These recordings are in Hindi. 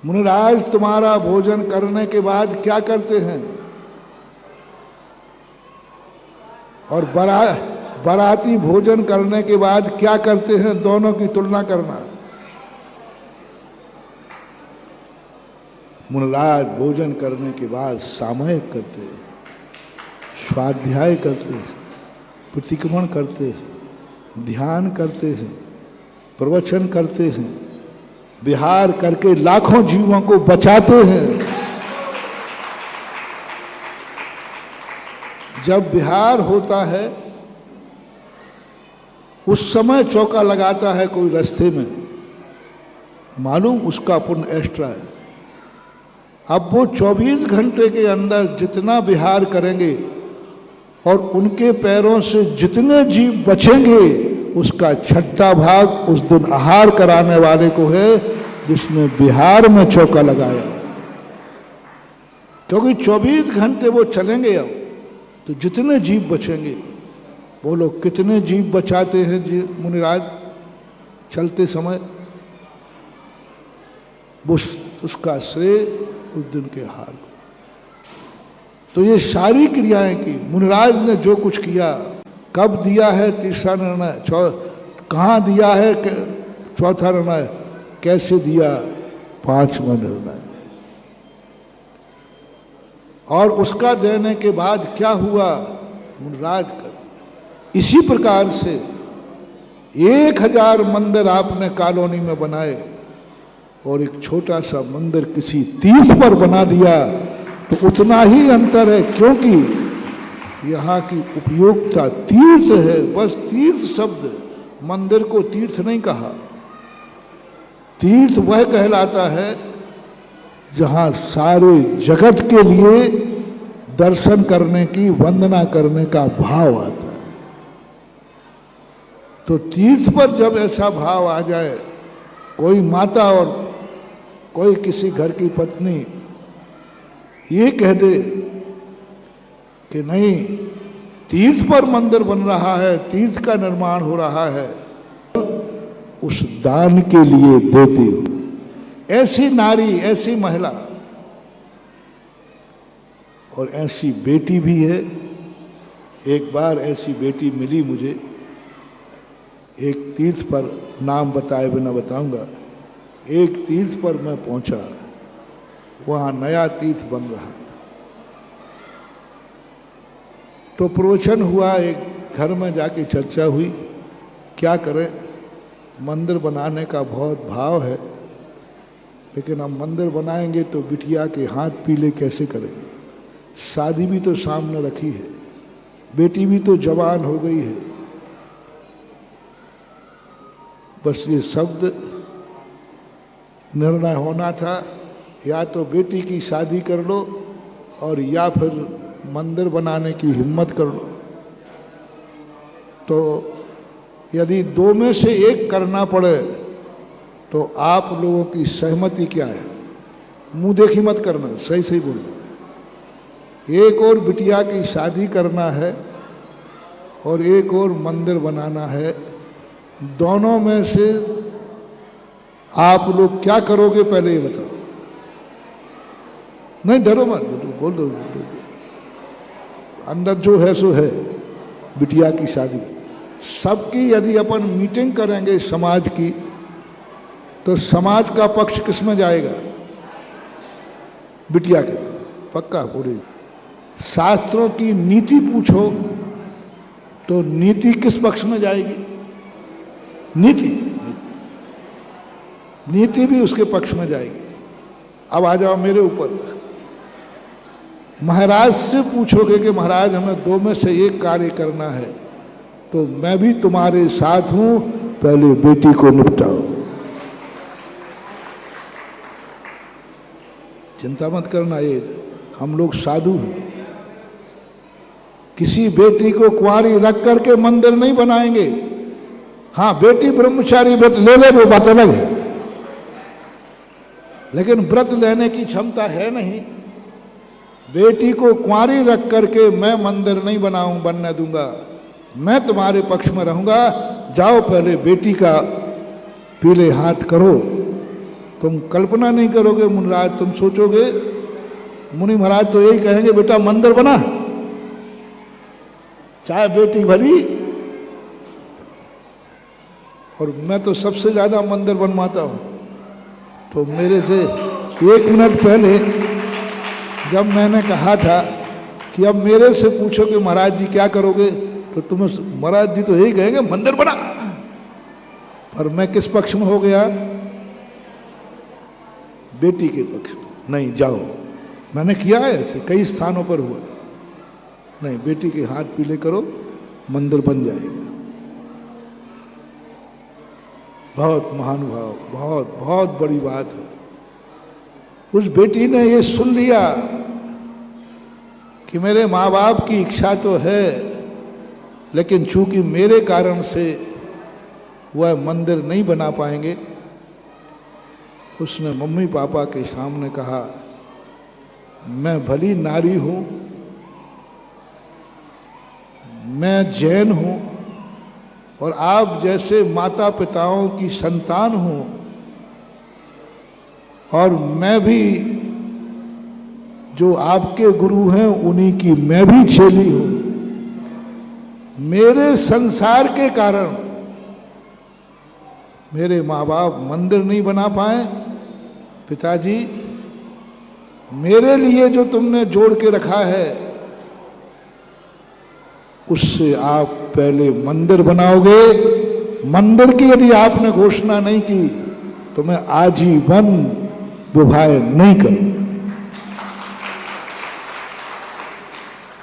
मुनिराज तुम्हारा भोजन करने के बाद क्या करते हैं? और बाराती भोजन करने के बाद क्या करते हैं, दोनों की तुलना करना। मुनिराज भोजन करने के बाद सामयिक करते हैं, स्वाध्याय करते हैं, प्रतिक्रमण करते हैं, ध्यान करते हैं, प्रवचन करते हैं, विहार करके लाखों जीवों को बचाते हैं। जब विहार होता है उस समय चौका लगाता है कोई रास्ते में, मालूम उसका पुण्य एक्स्ट्रा है। अब वो 24 घंटे के अंदर जितना विहार करेंगे और उनके पैरों से जितने जीव बचेंगे, उसका छठा भाग उस दिन आहार कराने वाले को है जिसने विहार में चौका लगाया। क्योंकि 24 घंटे वो चलेंगे अब, तो जितने जीव बचेंगे, बोलो कितने जीव बचाते हैं जी मुनिराज चलते समय? उसका श्रेय उस दिन के हार। तो ये सारी क्रियाएं की मुनिराज ने जो कुछ किया, कब दिया है तीसरा निर्णय, कहाँ दिया है चौथा निर्णय, कैसे दिया पांचवा निर्णय, और उसका देने के बाद क्या हुआ मुनिराज का। इसी प्रकार से 1000 मंदिर आपने कॉलोनी में बनाए और एक छोटा सा मंदिर किसी तीर्थ पर बना दिया, तो उतना ही अंतर है, क्योंकि यहाँ की उपयोगिता तीर्थ है। बस तीर्थ शब्द, मंदिर को तीर्थ नहीं कहा। तीर्थ वह कहलाता है जहाँ सारे जगत के लिए दर्शन करने की, वंदना करने का भाव आता है। तो तीर्थ पर जब ऐसा भाव आ जाए, कोई माता और कोई किसी घर की पत्नी ये कह दे कि नहीं, तीर्थ पर मंदिर बन रहा है, तीर्थ का निर्माण हो रहा है, उस दान के लिए देती हो। ऐसी नारी, ऐसी महिला और ऐसी बेटी भी है। एक बार ऐसी बेटी मिली मुझे, एक तीर्थ पर, नाम बताए बिना बताऊंगा, एक तीर्थ पर मैं पहुंचा, वहां नया तीर्थ बन रहा था। तो प्रवचन हुआ, एक घर में जाके चर्चा हुई, क्या करें, मंदिर बनाने का बहुत भाव है, लेकिन हम मंदिर बनाएंगे तो बिटिया के हाथ पीले कैसे करेंगे? शादी भी तो सामने रखी है, बेटी भी तो जवान हो गई है। बस ये शब्द निर्णय होना था, या तो बेटी की शादी कर लो और या फिर मंदिर बनाने की हिम्मत कर लो। तो यदि दो में से एक करना पड़े तो आप लोगों की सहमति क्या है? मुंह देखी मत करना, सही सही बोलना। एक और बिटिया की शादी करना है और एक और मंदिर बनाना है, दोनों में से आप लोग क्या करोगे पहले ये बताओ। नहीं डरो मत, बोल दो, अंदर जो है सो है। बिटिया की शादी सबकी यदि अपन मीटिंग करेंगे समाज की, तो समाज का पक्ष किस में जाएगा? बिटिया के, पक्का पूरी। शास्त्रों की नीति पूछो तो नीति किस पक्ष में जाएगी? नीति भी उसके पक्ष में जाएगी। अब आ जाओ मेरे ऊपर, महाराज से पूछोगे कि महाराज हमें दो में से एक कार्य करना है, तो मैं भी तुम्हारे साथ हूं, पहले बेटी को निपटाओ। चिंता मत करना, ये हम लोग साधु हैं। किसी बेटी को कुंवारी रख करके मंदिर नहीं बनाएंगे। हाँ, बेटी ब्रह्मचारी व्रत ले ले, वो बात अलग है, लेकिन व्रत लेने की क्षमता है नहीं। बेटी को कुंवारी रख करके मैं मंदिर नहीं बनने दूंगा, मैं तुम्हारे पक्ष में रहूंगा। जाओ पहले बेटी का पीले हाथ करो, तुम कल्पना नहीं करोगे मुनिराज, तुम सोचोगे मुनि महाराज तो यही कहेंगे बेटा मंदिर बना, चाहे बेटी भली। और मैं तो सबसे ज्यादा मंदिर बनवाता हूं। तो मेरे से 1 मिनट पहले जब मैंने कहा था कि अब मेरे से पूछोगे महाराज जी क्या करोगे, तो तुम्हें महाराज जी तो यही कहेंगे मंदिर बना। पर मैं किस पक्ष में हो गया? बेटी के पक्ष में। नहीं जाओ, मैंने किया है ऐसे, कई स्थानों पर हुआ। नहीं, बेटी के हाथ पीले करो, मंदिर बन जाएगा। बहुत महानुभाव, बहुत बहुत बड़ी बात है। उस बेटी ने ये सुन लिया कि मेरे माँ बाप की इच्छा तो है, लेकिन चूंकि मेरे कारण से वह मंदिर नहीं बना पाएंगे, उसने मम्मी पापा के सामने कहा मैं भली नारी हूं, मैं जैन हूं और आप जैसे माता पिताओं की संतान हूं, और मैं भी जो आपके गुरु हैं उन्हीं की मैं भी चेली हूं। मेरे संसार के कारण मेरे माँ बाप मंदिर नहीं बना पाए। पिताजी, मेरे लिए जो तुमने जोड़ के रखा है उससे आप पहले मंदिर बनाओगे। मंदिर की यदि आपने घोषणा नहीं की तो मैं आजीवन विवाह नहीं करूं।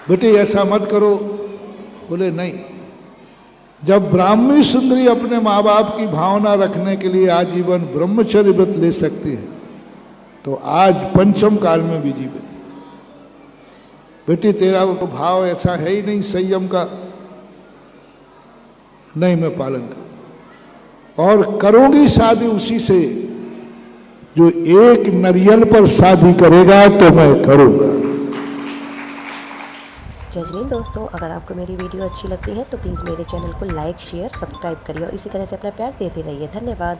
बेटे ऐसा मत करो। बोले नहीं, जब ब्राह्मणी सुंदरी अपने माँ बाप की भावना रखने के लिए आजीवन ब्रह्मचर्य व्रत ले सकती है, तो आज पंचम काल में भी जीवित। बेटी तेरा भाव ऐसा है ही नहीं संयम का। नहीं, मैं पालन करूं और करूंगी शादी उसी से जो एक नारियल पर शादी करेगा, तो मैं करूंगा। जय हिंद दोस्तों, अगर आपको मेरी वीडियो अच्छी लगती है तो प्लीज़ मेरे चैनल को लाइक शेयर सब्सक्राइब करिए और इसी तरह से अपना प्यार देते रहिए। धन्यवाद।